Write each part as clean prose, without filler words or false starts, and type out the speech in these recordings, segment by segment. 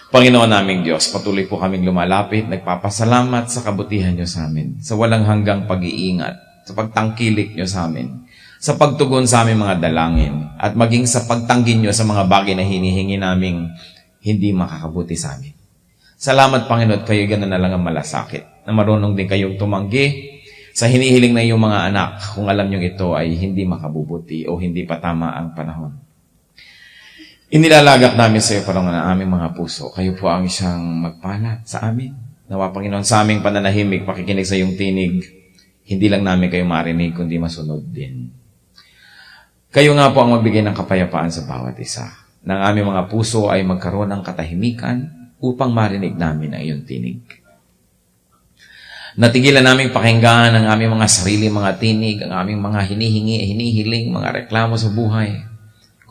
Panginoon naming Diyos, patuloy po kaming lumalapit, nagpapasalamat sa kabutihan niyo sa amin, sa walang hanggang pag-iingat, sa pagtangkilik niyo sa amin, sa pagtugon sa aming mga dalangin, at maging sa pagtanggin niyo sa mga bagay na hinihingi naming hindi makakabuti sa amin. Salamat, Panginoon, kayo gano'n na lang ang malasakit, na marunong din kayong tumanggi sa hinihiling na iyong mga anak kung alam niyo ito ay hindi makabubuti o hindi pa tama ang panahon. Inilalagak namin sa iyo parang na aming mga puso. Kayo po ang isang magpala sa amin. Nawa, Panginoon, sa aming pananahimik, pakikinig sa iyong tinig, hindi lang namin kayo marinig, kundi masunod din. Kayo nga po ang magbigay ng kapayapaan sa bawat isa. Nang aming mga puso ay magkaroon ng katahimikan upang marinig namin ang iyong tinig. Natigilan naming pakinggan ang aming mga sarili, mga tinig, ang aming mga hinihingi, hinihiling, mga reklamo sa buhay,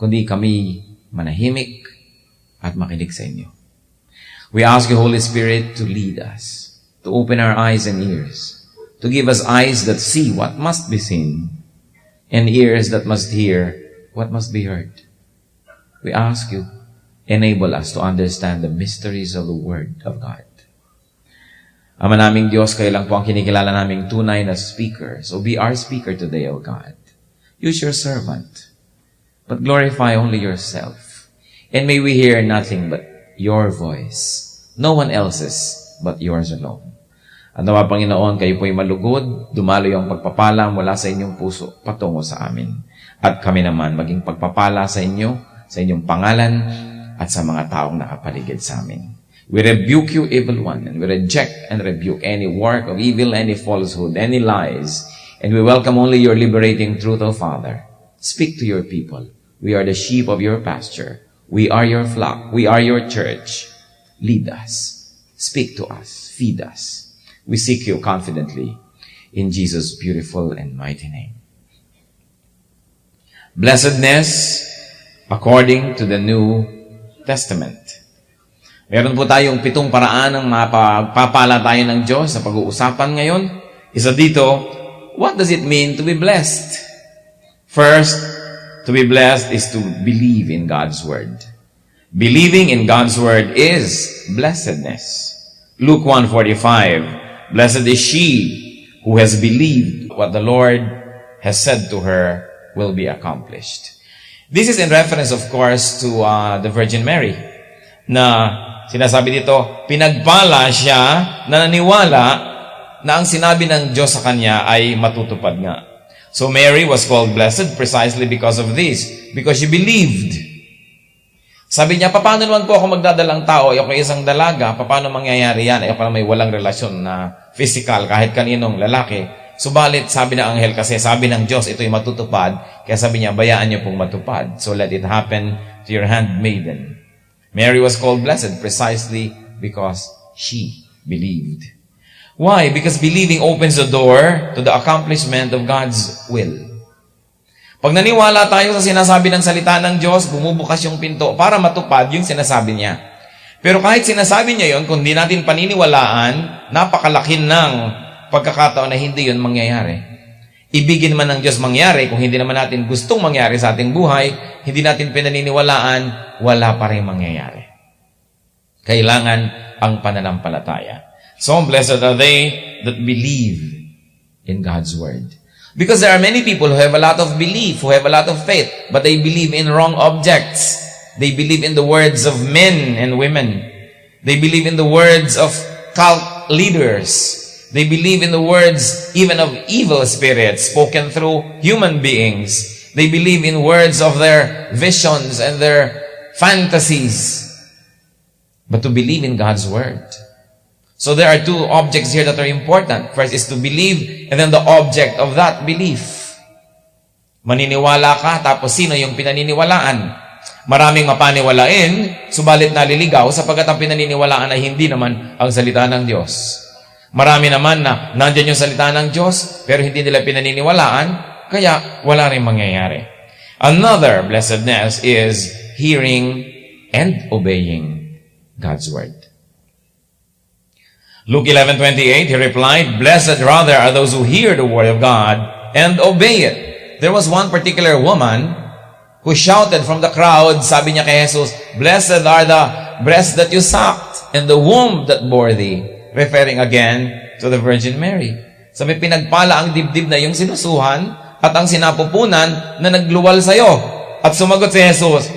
kundi kami manahimik at makinig sa inyo. We ask you, Holy Spirit, to lead us, to open our eyes and ears, to give us eyes that see what must be seen, and ears that must hear what must be heard. We ask you, enable us to understand the mysteries of the Word of God. Ama naming Diyos, kayo lang po ang kinikilala naming tunay na speaker. So be our speaker today, O God. Use your servant, but glorify only yourself. And may we hear nothing but your voice. No one else's but yours alone. At nawa, Panginoon, kayo po'y malugod, dumalo yung pagpapala mula sa inyong puso patungo sa amin. At kami naman maging pagpapala sa inyo, sa inyong pangalan, at sa mga taong nakapaligid sa amin. We rebuke you, evil one, and we reject and rebuke any work of evil, any falsehood, any lies, and we welcome only your liberating truth, O Father. Speak to your people. We are the sheep of your pasture. We are your flock. We are your church. Lead us. Speak to us. Feed us. We seek you confidently in Jesus' beautiful and mighty name. Blessedness according to the New Testament. Meron po tayong 7 paraan ng mapagpapala tayo ng Diyos sa pag-uusapan ngayon. Isa dito, what does it mean to be blessed? First, to be blessed is to believe in God's Word. Believing in God's Word is blessedness. Luke 1:45, blessed is she who has believed what the Lord has said to her will be accomplished. This is in reference, of course, to the Virgin Mary, na sinasabi dito, pinagpala siya na naniwala na ang sinabi ng Diyos sa kanya ay matutupad nga. So Mary was called blessed precisely because of this, because she believed. Sabi niya, paano naman po ako magdadalang tao? Ayoko isang dalaga. Paano mangyayari yan? Ayoko na may walang relasyon na physical kahit kaninong lalaki. Subalit, sabi ng anghel, kasi sabi ng Diyos, ito'y matutupad. Kaya sabi niya, bayaan niyo pong matupad. So let it happen to your handmaiden. Mary was called blessed precisely because she believed. Why? Because believing opens the door to the accomplishment of God's will. Pag naniwala tayo sa sinasabi ng salita ng Diyos, bumubukas yung pinto para matupad yung sinasabi niya. Pero kahit sinasabi niya yon, kung di natin paniniwalaan, napakalaki ng pagkakataon na hindi yun mangyayari. Ibigin man ng Diyos mangyari, kung hindi naman natin gustong mangyari sa ating buhay, hindi natin pinaniniwalaan, wala pa rin mangyayari. Kailangan ang pananampalataya. So blessed are they that believe in God's Word. Because there are many people who have a lot of belief, who have a lot of faith, but they believe in wrong objects. They believe in the words of men and women. They believe in the words of cult leaders. They believe in the words even of evil spirits spoken through human beings. They believe in words of their visions and their fantasies. But to believe in God's Word. So there are 2 objects here that are important. First is to believe, and then the object of that belief. Maniniwala ka, tapos sino yung pinaniniwalaan? Maraming mapaniwalain, subalit naliligaw sapagkat ang pinaniniwalaan ay hindi naman ang salita ng Diyos. Marami naman na nandiyan yung salita ng Diyos, pero hindi nila pinaniniwalaan, kaya wala rin mangyayari. Another blessedness is hearing and obeying God's Word. Luke 11:28, he replied, blessed rather are those who hear the Word of God and obey it. There was one particular woman who shouted from the crowd, sabi niya kay Jesus, blessed are the breast that you sucked, and the womb that bore thee. Referring again to the Virgin Mary. Sabi, pinagpala ang dibdib na iyong sinusuhan at ang sinapupunan na nagluwal sa iyo. At sumagot si Jesus,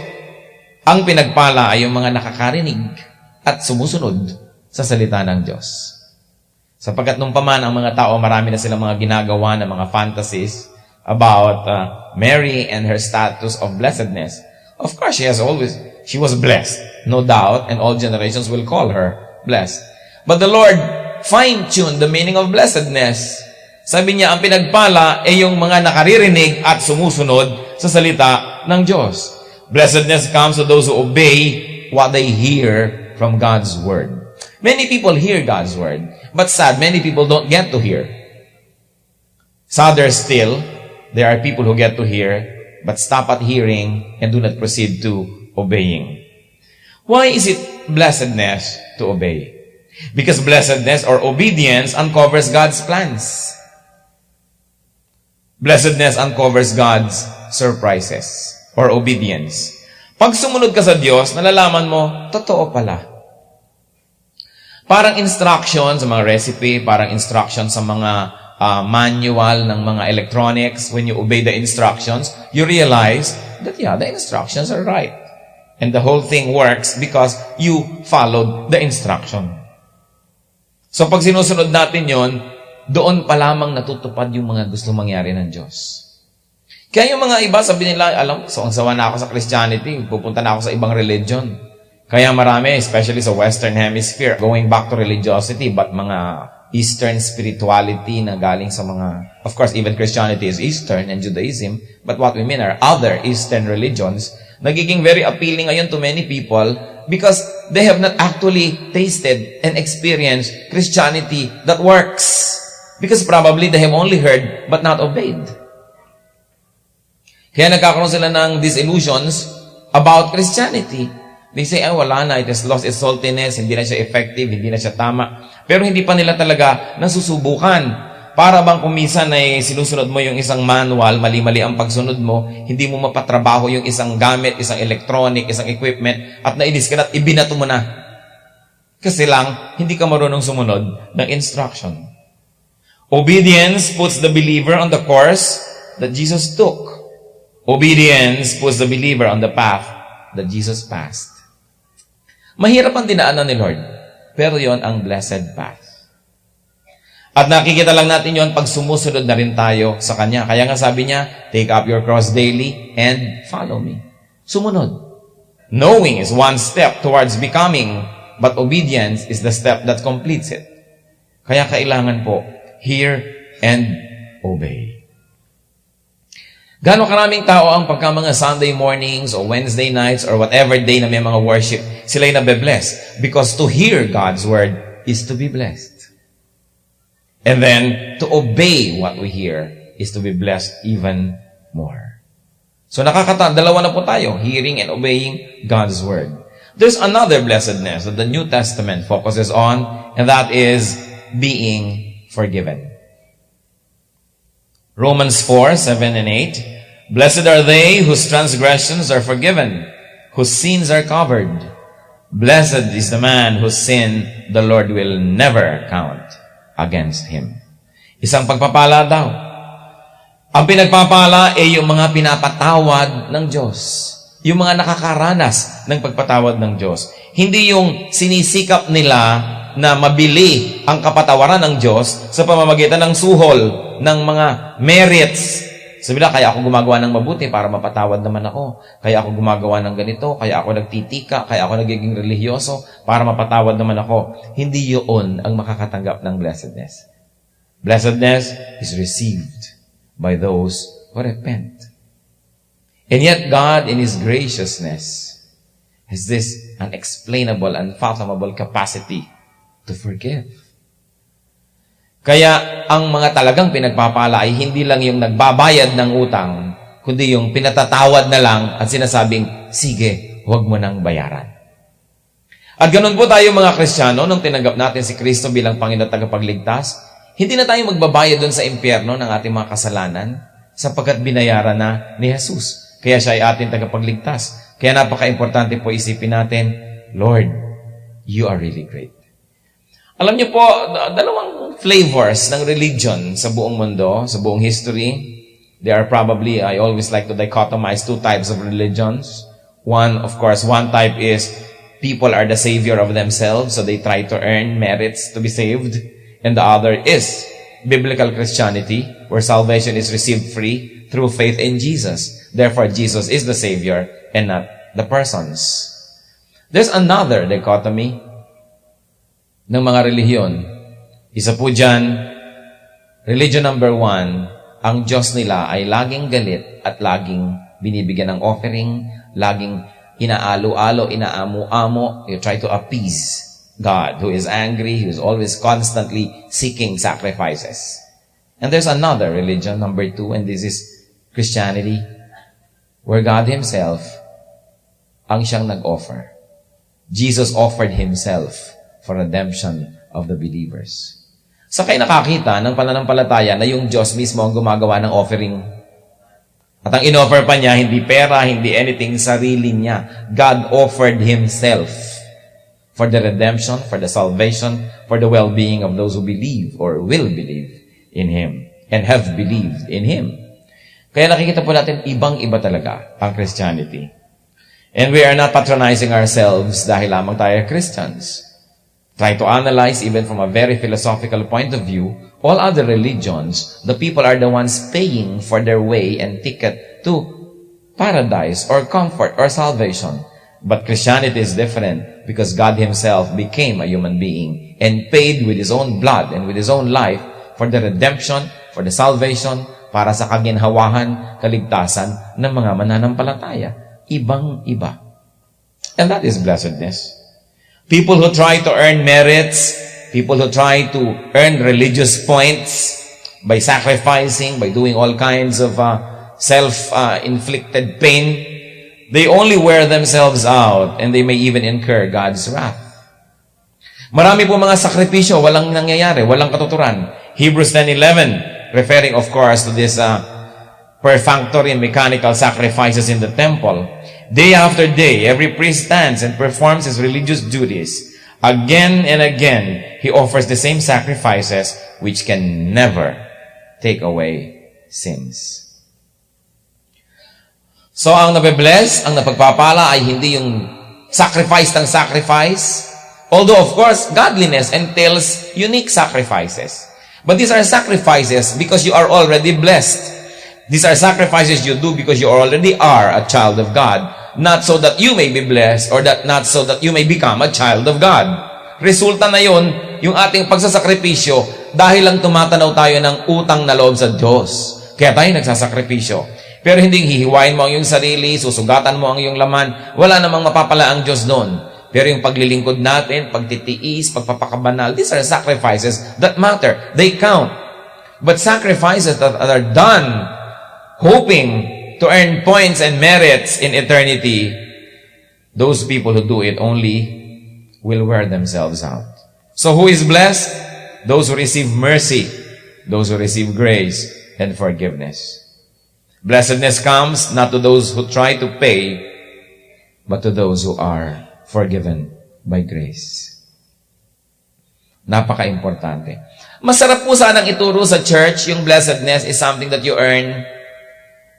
ang pinagpala ay yung mga nakakarinig at sumusunod sa salita ng Diyos. Sapagkat nung paman ang mga tao, marami na silang mga ginagawa na mga fantasies about Mary and her status of blessedness. Of course, she was blessed, no doubt, and all generations will call her blessed. But the Lord fine-tuned the meaning of blessedness. Sabi niya, ang pinagpala ay yung mga nakaririnig at sumusunod sa salita ng Diyos. Blessedness comes to those who obey what they hear from God's Word. Many people hear God's Word, but sad, many people don't get to hear. Sadder still, there are people who get to hear, but stop at hearing and do not proceed to obeying. Why is it blessedness to obey? Because blessedness or obedience uncovers God's plans. Blessedness uncovers God's surprises or obedience. Pag sumunod ka sa Diyos, nalalaman mo, totoo pala. Parang instruction sa mga recipe, parang instruction sa mga manual ng mga electronics. When you obey the instructions, you realize that, the instructions are right. And the whole thing works because you followed the instruction. So pag sinusunod natin yon, doon pa lamang natutupad yung mga gusto mangyari ng Diyos. Kaya yung mga iba, sabi nila, ang sawa na ako sa Christianity, pupunta na ako sa ibang religion. Kaya marami, especially sa Western Hemisphere, going back to religiosity, but mga Eastern spirituality na galing sa mga, of course, even Christianity is Eastern and Judaism, but what we mean are other Eastern religions, nagiging very appealing ngayon to many people because they have not actually tasted and experienced Christianity that works. Because probably they have only heard but not obeyed. Kaya nagkakaroon sila ng disillusions about Christianity. They say, wala na, it has lost its saltiness, hindi na siya effective, hindi na siya tama. Pero hindi pa nila talaga nasusubukan. Para bang kumisan ay sinusunod mo yung isang manual, mali-mali ang pagsunod mo, hindi mo mapatrabaho yung isang gamit, isang electronic, isang equipment, at nainis ka na at ibinato mo na. Kasi lang, hindi ka marunong sumunod ng instruction. Obedience puts the believer on the course that Jesus took. Obedience puts the believer on the path that Jesus passed. Mahirap ang dinaanan ni Lord, pero yon ang blessed path. At nakikita lang natin yon pag sumusunod na rin tayo sa Kanya. Kaya nga sabi niya, take up your cross daily and follow me. Sumunod. Knowing is one step towards becoming, but obedience is the step that completes it. Kaya kailangan po, hear and obey. Gano'ng karaming tao ang pagka mga Sunday mornings or Wednesday nights or whatever day na may mga worship, sila'y nabe-bless. Because to hear God's word is to be blessed. And then, to obey what we hear is to be blessed even more. So dalawa na po tayo, hearing and obeying God's word. There's another blessedness that the New Testament focuses on, and that is being forgiven. Romans 4:7 and 8. Blessed are they whose transgressions are forgiven, whose sins are covered. Blessed is the man whose sin the Lord will never count against him. Isang pagpapala daw. Ang pinagpapala ay yung mga pinapatawad ng Diyos. Yung mga nakakaranas ng pagpatawad ng Diyos. Hindi yung sinisikap nila na mabili ang kapatawaran ng Diyos sa pamamagitan ng suhol, ng mga merits. Sabi nila, kaya ako gumagawa ng mabuti para mapatawad naman ako. Kaya ako gumagawa ng ganito, kaya ako nagtitika, kaya ako nagiging relihiyoso para mapatawad naman ako. Hindi yun ang makakatanggap ng blessedness. Blessedness is received by those who repent. And yet God, in His graciousness, has this unexplainable, unfathomable capacity to forgive. Kaya ang mga talagang pinagpapala ay hindi lang yung nagbabayad ng utang, kundi yung pinatatawad na lang at sinasabing, sige, huwag mo nang bayaran. At ganun po tayo mga Kristiyano, nung tinanggap natin si Kristo bilang Panginoon at tagapagligtas, hindi na tayo magbabayad doon sa impyerno ng ating mga kasalanan sapagkat binayaran na ni Jesus. Kaya siya ay ating tagapagligtas. Kaya napaka-importante po isipin natin, Lord, you are really great. Alam niyo po, dalawang flavors ng religion sa buong mundo, sa buong history. There are probably, I always like to dichotomize two types of religions. One, of course, one type is people are the savior of themselves, so they try to earn merits to be saved. And the other is biblical Christianity, where salvation is received free through faith in Jesus. Therefore, Jesus is the savior and not the persons. There's another dichotomy ng mga relihiyon. Isa po dyan, religion number 1, ang Diyos nila ay laging galit at laging binibigyan ng offering, laging inaalo-alo, inaamo-amo. You try to appease God, who is angry, who is always constantly seeking sacrifices. And there's another religion, number 2, and this is Christianity, where God Himself ang siyang nag-offer. Jesus offered Himself for redemption of the believers. Sa kayo nakakita ng pananampalataya na yung Diyos mismo ang gumagawa ng offering. At ang in-offer pa niya, hindi pera, hindi anything, sarili niya. God offered Himself for the redemption, for the salvation, for the well-being of those who believe or will believe in Him and have believed in Him. Kaya nakikita po natin, ibang-iba talaga ang Christianity. And we are not patronizing ourselves dahil lamang tayo Christians. Try to analyze, even from a very philosophical point of view, all other religions, the people are the ones paying for their way and ticket to paradise or comfort or salvation. But Christianity is different because God Himself became a human being and paid with His own blood and with His own life for the redemption, for the salvation, para sa kaginhawahan, kaligtasan ng mga mananampalataya. Ibang-iba. And that is blessedness. People who try to earn merits, people who try to earn religious points by sacrificing, by doing all kinds of self-inflicted pain, they only wear themselves out and they may even incur God's wrath. Marami po mga sakripisyo, walang nangyayari, walang katuturan. Hebrews 10:11, referring of course to this perfunctory and mechanical sacrifices in the temple. Day after day, every priest stands and performs his religious duties. Again and again, he offers the same sacrifices which can never take away sins. So, ang nabe-bless, ang napagpapala ay hindi yung sacrifice ng sacrifice. Although, of course, godliness entails unique sacrifices. But these are sacrifices because you are already blessed. These are sacrifices you do because you already are a child of God. Not so that you may be blessed or not so that you may become a child of God. Resulta na yun, yung ating pagsasakripisyo dahil lang tumatanaw tayo ng utang na loob sa Diyos. Kaya tayo nagsasakripisyo. Pero hindi hihiwain mo ang iyong sarili, susugatan mo ang iyong laman, wala namang mapapala ang Diyos doon. Pero yung paglilingkod natin, pagtitiis, pagpapakabanal, these are sacrifices that matter. They count. But sacrifices that are done hoping to earn points and merits in eternity, those people who do it only will wear themselves out. So who is blessed? Those who receive mercy, those who receive grace and forgiveness. Blessedness comes not to those who try to pay, but to those who are forgiven by grace. Napaka-importante. Masarap po sanang ituro sa church, yung blessedness is something that you earn.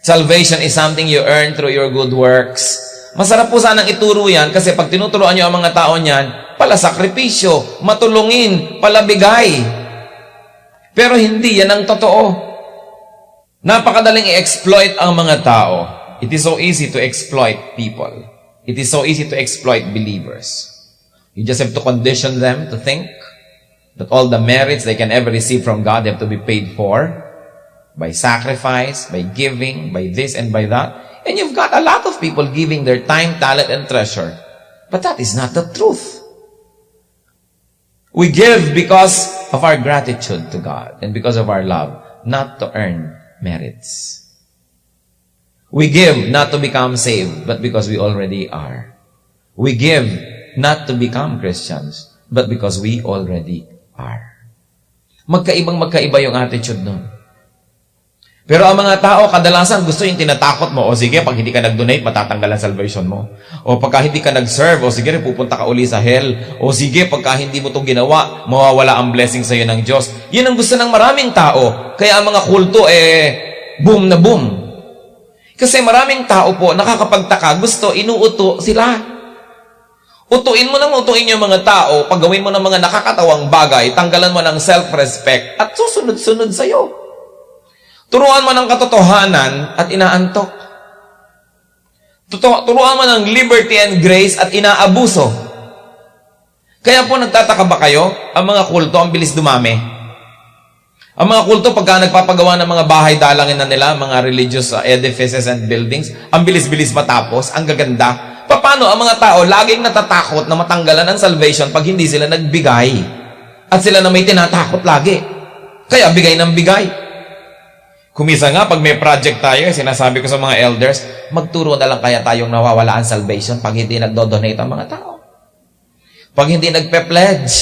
Salvation is something you earn through your good works. Masarap po sanang ituro yan kasi pag tinuturuan nyo ang mga tao niyan, pala sakripisyo, matulungin, palabigay. Pero hindi yan ang totoo. Napakadaling i-exploit ang mga tao. It is so easy to exploit people. It is so easy to exploit believers. You just have to condition them to think that all the merits they can ever receive from God have to be paid for by sacrifice, by giving, by this and by that. And you've got a lot of people giving their time, talent, and treasure. But that is not the truth. We give because of our gratitude to God and because of our love, not to earn merits. We give not to become saved, but because we already are. We give not to become Christians, but because we already are. Magkaibang magkaiba yung attitude nun. Pero ang mga tao, kadalasan gusto yung tinatakot mo. O sige, pag hindi ka nag-donate, matatanggal ang salvation mo. O pagka hindi ka nag-serve, o sige, pupunta ka uli sa hell. O sige, pagka hindi mo itong ginawa, mawawala ang blessing sa iyo ng Diyos. Yun ang gusto ng maraming tao. Kaya ang mga kulto, boom na boom. Kasi maraming tao po, nakakapagtaka, gusto, inuuto sila. Utuin mo nang utuin yung mga tao, paggawin mo ng mga nakakatawang bagay, tanggalan mo ng self-respect, at susunod-sunod sa'yo. Turuan mo ng katotohanan at inaantok. Turuan mo ng liberty and grace at inaabuso. Kaya po nagtataka ba kayo? Ang mga kulto, ang bilis dumami. Ang mga kulto, pagka nagpapagawa ng mga bahay dalangin na nila, mga religious edifices and buildings, ang bilis-bilis matapos, ang gaganda. Paano ang mga tao laging natatakot na matanggalan ng salvation pag hindi sila nagbigay? At sila na may tinatakot lagi. Kaya bigay ng bigay. Kumisa nga, pag may project tayo, sinasabi ko sa mga elders, magturo na lang kaya tayong nawawala ang salvation pag hindi nagdo-donate ang mga tao. Pag hindi nagpe-pledge,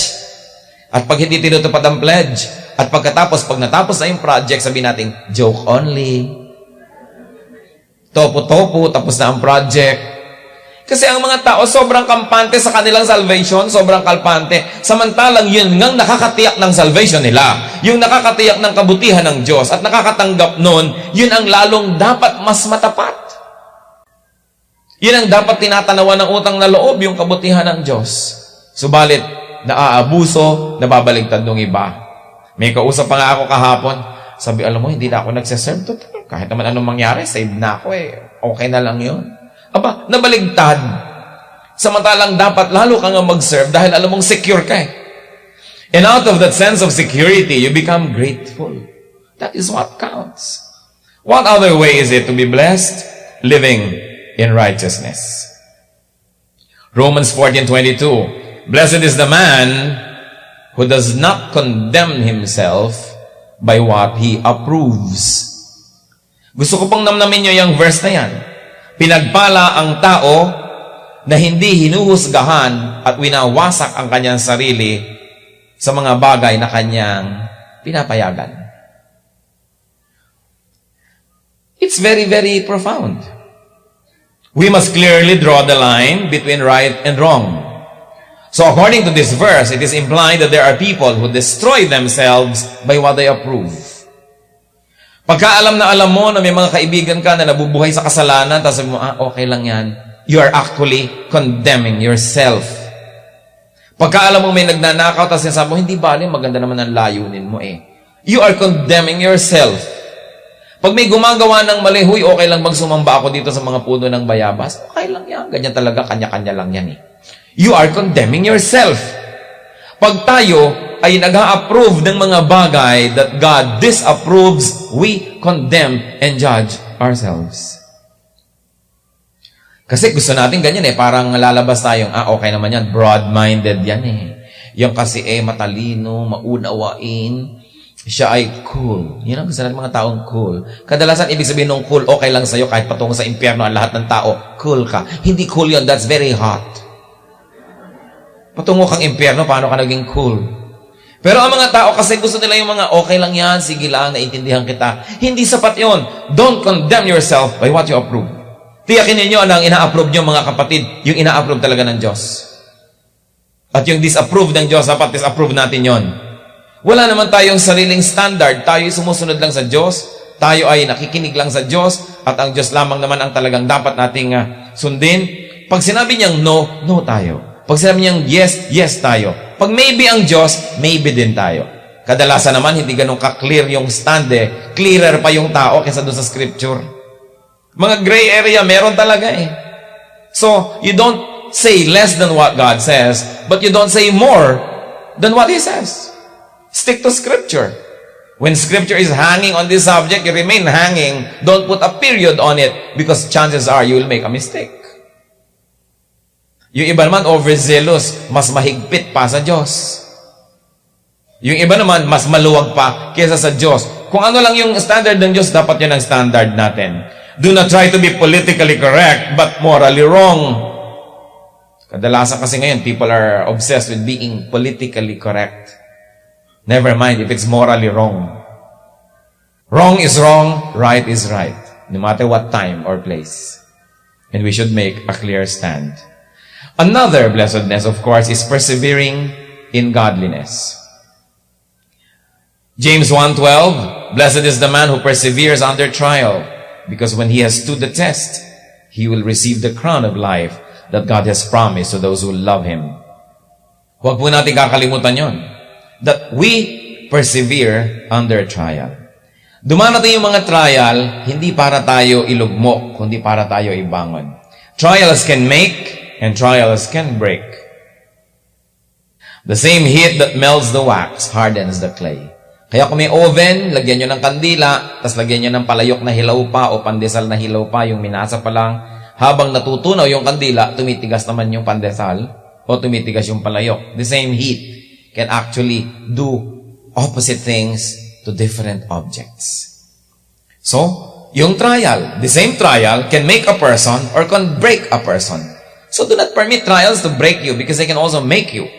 at pag hindi tinutupad ang pledge, at pagkatapos, pag natapos na yung project, sabihin natin, joke only. Topo-topo, tapos na ang project. Kasi ang mga tao, sobrang kampante sa kanilang salvation, sobrang kalpante. Samantalang yun ngang nakakatiyak ng salvation nila. Yung nakakatiyak ng kabutihan ng Diyos at nakakatanggap nun, yun ang lalong dapat mas matapat. Yun ang dapat tinatanawan ng utang na loob, yung kabutihan ng Diyos. Subalit, naaabuso, nababaligtad ng iba. May kausap pa nga ako kahapon. Sabi, alam mo, hindi na ako nagsiserve to. Kahit naman anong mangyari, save na ako Okay na lang yun. Aba, nabaligtad. Samantalang dapat lalo ka nga mag-serve dahil alam mong secure ka And out of that sense of security, you become grateful. That is what counts. What other way is it to be blessed? Living in righteousness. Romans 14:22. Blessed is the man who does not condemn himself by what he approves. Gusto ko pong namnamin nyo yung verse na yan. Pinagpala ang tao na hindi hinuhusgahan at winawasak ang kanyang sarili sa mga bagay na kanyang pinapayagan. It's very, very profound. We must clearly draw the line between right and wrong. So according to this verse, it is implied that there are people who destroy themselves by what they approve. Pagka alam na alam mo na may mga kaibigan ka na nabubuhay sa kasalanan, tapos sabi mo, okay lang yan, you are actually condemning yourself. Pagka alam mo may nagnanakaw, tapos sabi mo, hindi bali, maganda naman ang layunin mo You are condemning yourself. Pag may gumagawa ng mali, huy, okay lang magsumamba ako dito sa mga puno ng bayabas, okay lang yan, ganyan talaga, kanya-kanya lang yan You are condemning yourself. Pag tayo ay nag-a-approve ng mga bagay that God disapproves, we condemn and judge ourselves. Kasi gusto natin ganyan parang lalabas tayong, okay naman yan, broad-minded yan Yung kasi matalino, maunawain, siya ay cool. Yun ang gusto natin mga taong cool. Kadalasan, ibig sabihin ng cool, okay lang sa'yo kahit patungo sa impyerno ang lahat ng tao, cool ka. Hindi cool yun, that's very hot. Patungo kang impyerno, paano ka naging cool? Pero ang mga tao kasi gusto nila yung mga okay lang yan, sige lang, naintindihan kita. Hindi sapat yon. Don't condemn yourself by what you approve. Tiyakin ninyo na ang ina-approve nyo mga kapatid, yung ina-approve talaga ng Diyos. At yung disapprove ng Diyos, dapat disapprove natin yon. Wala naman tayong sariling standard. Tayo ay sumusunod lang sa Diyos. Tayo ay nakikinig lang sa Diyos. At ang Diyos lamang naman ang talagang dapat nating sundin. Pag sinabi niyang no, no tayo. Pag sinabi niyang yes, yes tayo. Pag maybe ang Diyos, maybe din tayo. Kadalasan naman, hindi ganun ka-clear yung stand Clearer pa yung tao kaysa doon sa scripture. Mga gray area, meron talaga So, you don't say less than what God says, but you don't say more than what He says. Stick to scripture. When scripture is hanging on this subject, you remain hanging. Don't put a period on it because chances are you will make a mistake. Yung iba naman overzealous, mas mahigpit pa sa Diyos. Yung iba naman, mas maluwag pa kaysa sa Diyos. Kung ano lang yung standard ng Diyos, dapat yun ang standard natin. Do not try to be politically correct, but morally wrong. Kadalasan kasi ngayon, people are obsessed with being politically correct. Never mind if it's morally wrong. Wrong is wrong, right is right, no matter what time or place. And we should make a clear stand. Another blessedness, of course, is persevering in godliness. James 1:12, blessed is the man who perseveres under trial, because when he has stood the test, he will receive the crown of life that God has promised to those who love Him. Huwag po natin kakalimutan yon, that we persevere under trial. Dumarating yung mga trial, hindi para tayo ilugmok, kundi para tayo ibangon. Trials can make, and trials can break. The same heat that melts the wax hardens the clay. Kaya kung may oven, lagyan nyo ng kandila, tas lagyan nyo ng palayok na hilaw pa o pandesal na hilaw pa, yung minasa pa lang. Habang natutunaw yung kandila, tumitigas naman yung pandesal o tumitigas yung palayok. The same heat can actually do opposite things to different objects. So, yung trial, the same trial can make a person or can break a person. So do not permit trials to break you because they can also make you.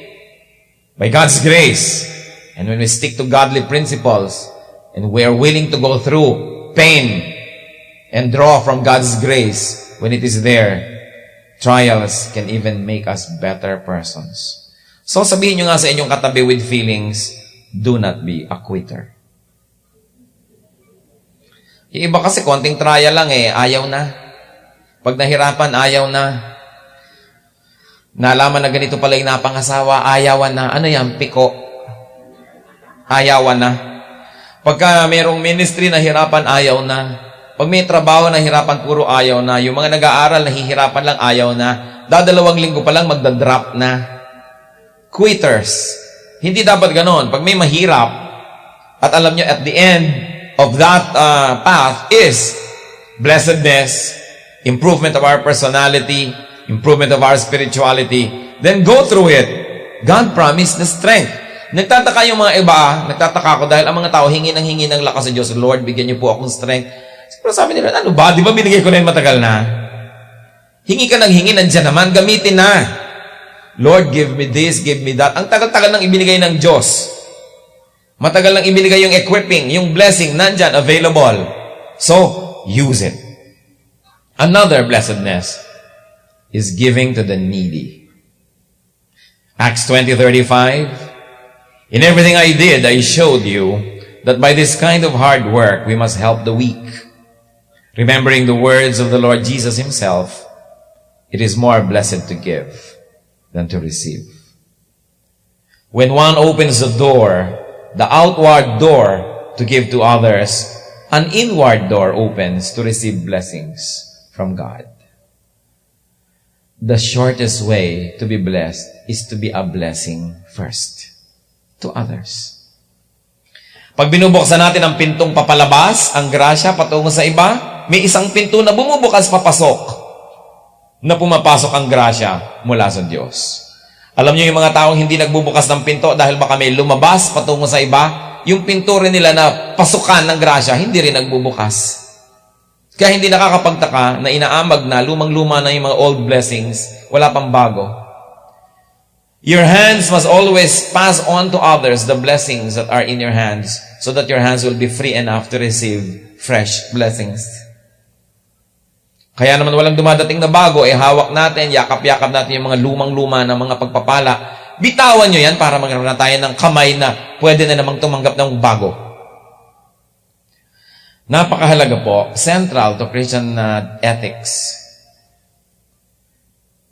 By God's grace, and when we stick to godly principles, and we are willing to go through pain and draw from God's grace when it is there, trials can even make us better persons. So sabihin nyo nga sa inyong katabi with feelings, do not be a quitter. Yung iba kasi konting trial lang ayaw na. Pag nahirapan, ayaw na. Nalaman na ganito pala yung napangasawa, ayawan na. Ano yan? Piko. Ayawan na. Pagka mayroong ministry, nahirapan, ayaw na. Pag may trabaho, nahirapan, puro ayaw na. Yung mga nag-aaral, nahihirapan lang, ayaw na. Dadalawang linggo pa lang, magdadrop na. Quitters. Hindi dapat ganon. Pag may mahirap, at alam nyo, at the end of that path is blessedness, improvement of our personality, improvement of our spirituality, then go through it. God promised the strength. Nagtataka yung mga iba, nagtataka ko dahil ang mga tao hingi ng lakas sa Diyos. Lord, bigyan niyo po akong strength. Pero sabi nila, ano ba? Di ba binigay ko na yun matagal na? Hingi ka ng hingi, nandyan naman, gamitin na. Lord, give me this, give me that. Ang tagal-tagal nang ibinigay ng Diyos. Matagal nang ibinigay yung equipping, yung blessing, nandyan, available. So, use it. Another blessedness is giving to the needy. Acts 20:35. In everything I did, I showed you that by this kind of hard work, we must help the weak. Remembering the words of the Lord Jesus Himself, it is more blessed to give than to receive. When one opens the door, the outward door to give to others, an inward door opens to receive blessings from God. The shortest way to be blessed is to be a blessing first to others. Pag binubuksan natin ang pintong papalabas, ang grasya patungo sa iba, may isang pinto na bumubukas papasok, na pumapasok ang grasya mula sa Diyos. Alam niyo yung mga taong hindi nagbubukas ng pinto dahil baka may lumabas patungo sa iba, yung pinto rin nila na pasukan ng grasya, hindi rin nagbubukas. Kaya hindi nakakapagtaka na inaamag na, lumang-luma na yung mga old blessings, wala pang bago. Your hands must always pass on to others the blessings that are in your hands so that your hands will be free enough to receive fresh blessings. Kaya naman walang dumadating na bago, hawak natin, yakap-yakap natin yung mga lumang-luma na mga pagpapala. Bitawan nyo yan para magkaroon na tayo ng kamay na pwede na namang tumanggap ng bago. Napakahalaga po, central to Christian ethics,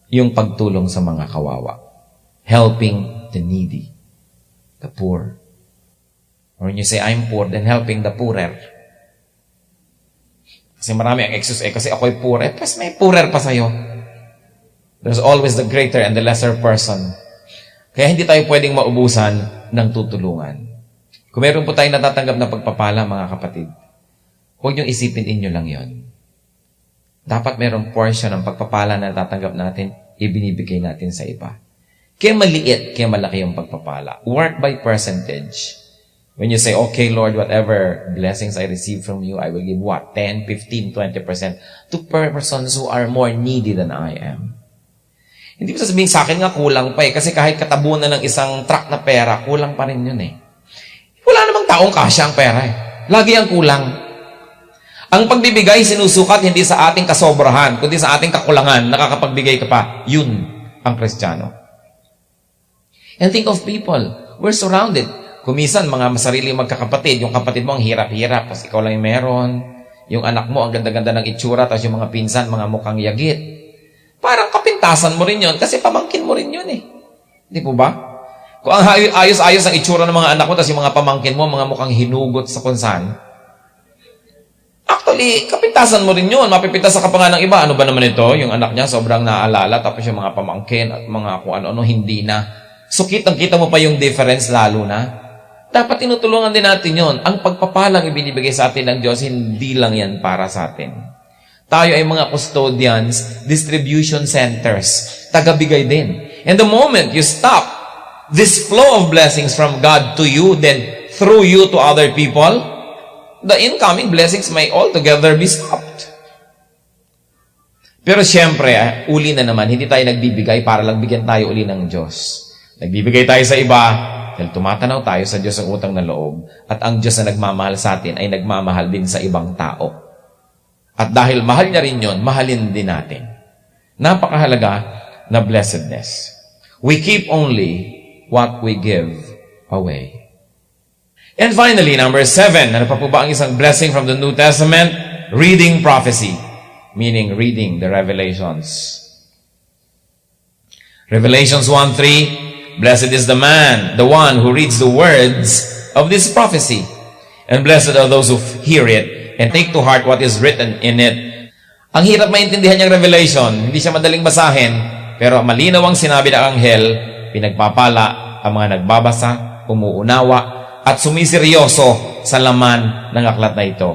yung pagtulong sa mga kawawa. Helping the needy, the poor. Or when you say, I'm poor, then helping the poorer. Kasi marami ang excuse, kasi ako'y poor. Pas may poorer pa sa'yo. There's always the greater and the lesser person. Kaya hindi tayo pwedeng maubusan ng tutulungan. Kung meron po tayong natatanggap na pagpapala, mga kapatid, huwag niyong isipin inyo lang yon. Dapat merong portion ng pagpapala na natatanggap natin, ibinibigay natin sa iba. Kaya maliit, kaya malaki yung pagpapala. Work by percentage. When you say, okay, Lord, whatever blessings I receive from you, I will give what? 10, 15, 20% to persons who are more needy than I am. Hindi mo sasabihin sa akin nga kulang pa kasi kahit katabunan ng isang truck na pera, kulang pa rin yun Wala namang taong kasya ang pera Lagi ang kulang. Ang pagbibigay sinusukat hindi sa ating kasobrahan, kundi sa ating kakulangan. Nakakapagbigay ka pa. Yun ang Kristiyano. And think of people. We're surrounded. Kumisan, mga masarili magkakapatid. Yung kapatid mo ang hirap-hirap, tapos ikaw lang yung meron. Yung anak mo ang ganda-ganda ng itsura, tapos yung mga pinsan, mga mukhang yagit. Parang kapintasan mo rin yun, kasi pamangkin mo rin yun eh. Di po ba? Kung ang ayos-ayos ang itsura ng mga anak mo, tapos yung mga pamangkin mo, mga mukhang hinugot sa kung saan, actually, kapintasan mo rin yun. Mapipintas sa kapangan ng iba. Ano ba naman ito? Yung anak niya, sobrang naaalala, tapos yung mga pamangkin at mga kung ano-ano, hindi na. So, kitang-kita mo pa yung difference lalo na. Dapat tinutulungan din natin yon. Ang pagpapalang ibinibigay sa atin ng Diyos, hindi lang yan para sa atin. Tayo ay mga custodians, distribution centers, tagabigay din. And the moment you stop this flow of blessings from God to you, then through you to other people, the incoming blessings may altogether be stopped. Pero siyempre, uli na naman, hindi tayo nagbibigay para lang bigyan tayo uli ng Diyos. Nagbibigay tayo sa iba, dahil tumatanaw tayo sa Diyos ang utang na loob, at ang Diyos na nagmamahal sa atin ay nagmamahal din sa ibang tao. At dahil mahal niya rin yun, mahalin din natin. Napakahalaga na blessedness. We keep only what we give away. And finally, number 7, ano pa po ba ang isang blessing from the New Testament? Reading prophecy, meaning reading the Revelations. Revelations 1:3, blessed is the man, the one who reads the words of this prophecy. And blessed are those who hear it and take to heart what is written in it. Ang hirap maintindihan niyang revelation, hindi siya madaling basahin, pero malinaw ang sinabi ng anghel, pinagpapala ang mga nagbabasa, umuunawa, at sumiseryoso sa laman ng aklat na ito.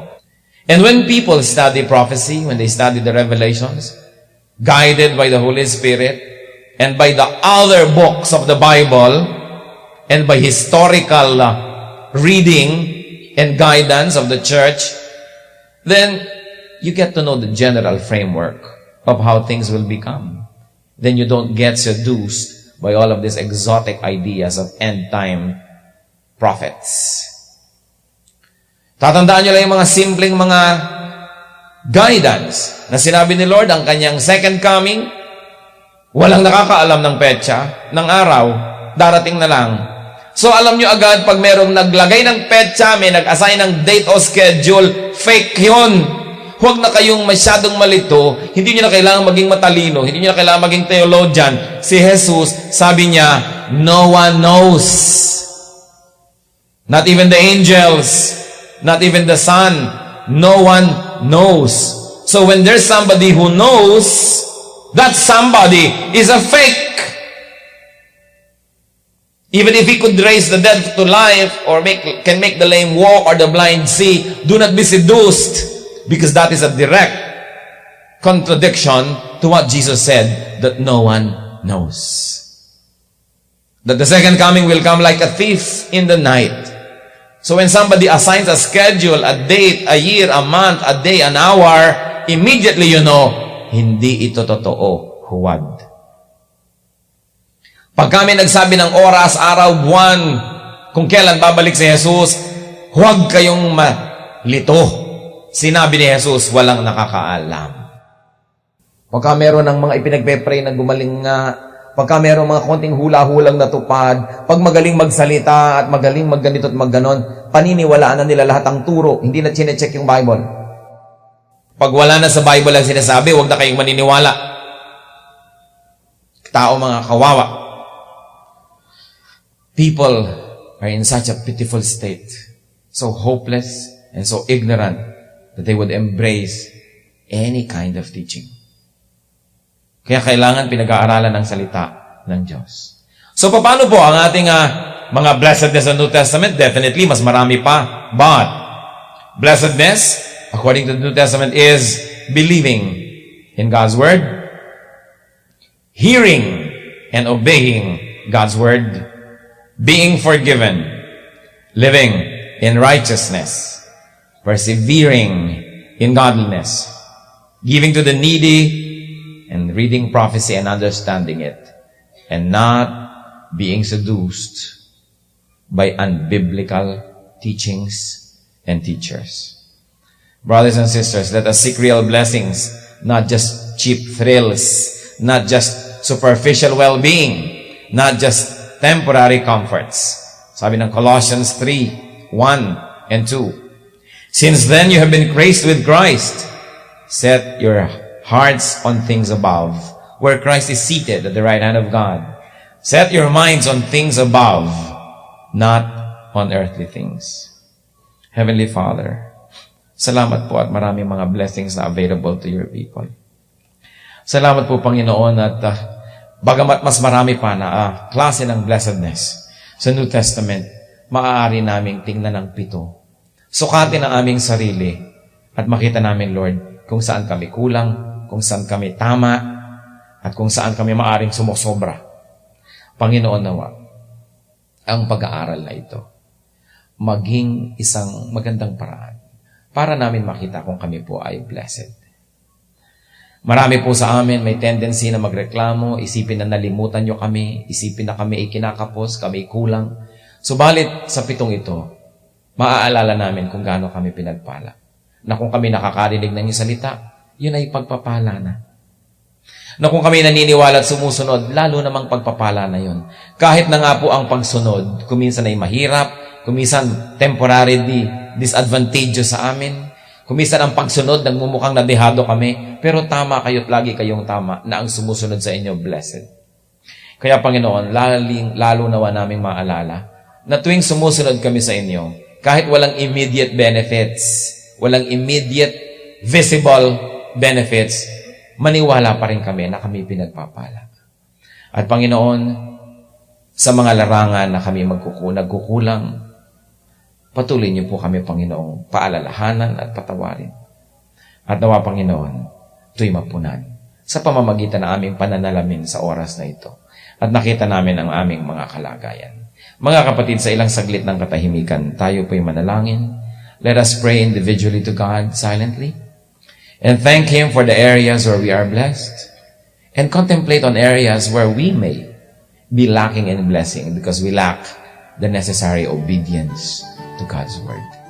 And when people study prophecy, when they study the revelations, guided by the Holy Spirit, and by the other books of the Bible, and by historical reading and guidance of the church, then you get to know the general framework of how things will become. Then you don't get seduced by all of these exotic ideas of end-time prophets. Tatandaan nyo lang yung mga simpleng mga guidance na sinabi ni Lord, ang kanyang second coming, walang nakakaalam ng petsa, ng araw, darating na lang. So alam nyo agad, pag merong naglagay ng petsa, may nag-assign ng date o schedule, fake yun. Huwag na kayong masyadong malito, hindi nyo na kailangan maging matalino, hindi nyo na kailangan maging theologian. Si Jesus, sabi niya, no one knows. Not even the angels, not even the Son, no one knows. So when there's somebody who knows, that somebody is a fake. Even if he could raise the dead to life or can make the lame walk or the blind see, do not be seduced, because that is a direct contradiction to what Jesus said, that no one knows. That the second coming will come like a thief in the night. So when somebody assigns a schedule, a date, a year, a month, a day, an hour, immediately you know, hindi ito totoo, huwad. Pag kami nagsabi ng oras, araw, buwan, kung kailan babalik si Jesus, huwag kayong malito. Sinabi ni Jesus, walang nakakaalam. Pagka meron ng mga ipinagpe-pray na gumaling nga, pagka meron mga konting hula-hulang natupad, pag magaling magsalita at magaling magganito at magganon, paniniwalaan na nila lahat ang turo, hindi na chinecheck yung Bible. Pag wala na sa Bible ang sinasabi, huwag na kayong maniniwala. Tao mga kawawa. People are in such a pitiful state, so hopeless and so ignorant that they would embrace any kind of teaching. Kaya kailangan pinag-aaralan ng salita ng Diyos. So paano po ang ating mga blessedness sa New Testament? Definitely, mas marami pa. But, blessedness, according to the New Testament, is believing in God's Word, hearing and obeying God's Word, being forgiven, living in righteousness, persevering in godliness, giving to the needy, and reading prophecy and understanding it, and not being seduced by unbiblical teachings and teachers. Brothers and sisters, let us seek real blessings, not just cheap thrills, not just superficial well-being, not just temporary comforts. Sabi ng Colossians 3:1 and 2. Since then you have been graced with Christ. Set your hearts on things above, where Christ is seated at the right hand of God. Set your minds on things above, not on earthly things. Heavenly Father, salamat po at maraming mga blessings na available to your people. Salamat po, Panginoon, at bagamat mas marami pa na klase ng blessedness sa New Testament, maaari naming tingnan ng 7. Sukatin ang aming sarili at makita namin, Lord, kung saan kami kulang, kung saan kami tama, at kung saan kami maaring sumusobra. Panginoon, nawa, ang pag-aaral na ito maging isang magandang paraan para namin makita kung kami po ay blessed. Marami po sa amin may tendency na magreklamo, isipin na nalimutan nyo kami, isipin na kami ikinakapos, kami kulang. Subalit sa 7 ito, maaalala namin kung gaano kami pinagpala. Na kung kami nakakarinig ng inyong salita, yun ay pagpapala na. Na kung kami naniniwala at sumusunod, lalo namang pagpapala na yun. Kahit na nga po ang pagsunod, kuminsan ay mahirap, kuminsan temporarily disadvantageous sa amin, kuminsan ang pagsunod, nagmumukhang nadehado kami, pero tama kayo't lagi kayong tama na ang sumusunod sa inyo, blessed. Kaya Panginoon, lalo nawa naming maalala na tuwing sumusunod kami sa inyo, kahit walang immediate benefits, walang immediate visible benefits, maniwala pa rin kami na kami pinagpapala. At Panginoon, sa mga larangan na kami nagkukulang, patuloy niyo po kami, Panginoong, paalalahanan at patawarin. At nawa, Panginoon, ito'y mapunan sa pamamagitan ng aming pananalamin sa oras na ito. At nakita namin ang aming mga kalagayan. Mga kapatid, sa ilang saglit ng katahimikan, tayo po'y manalangin. Let us pray individually to God silently and thank Him for the areas where we are blessed and contemplate on areas where we may be lacking in blessing because we lack the necessary obedience to God's word.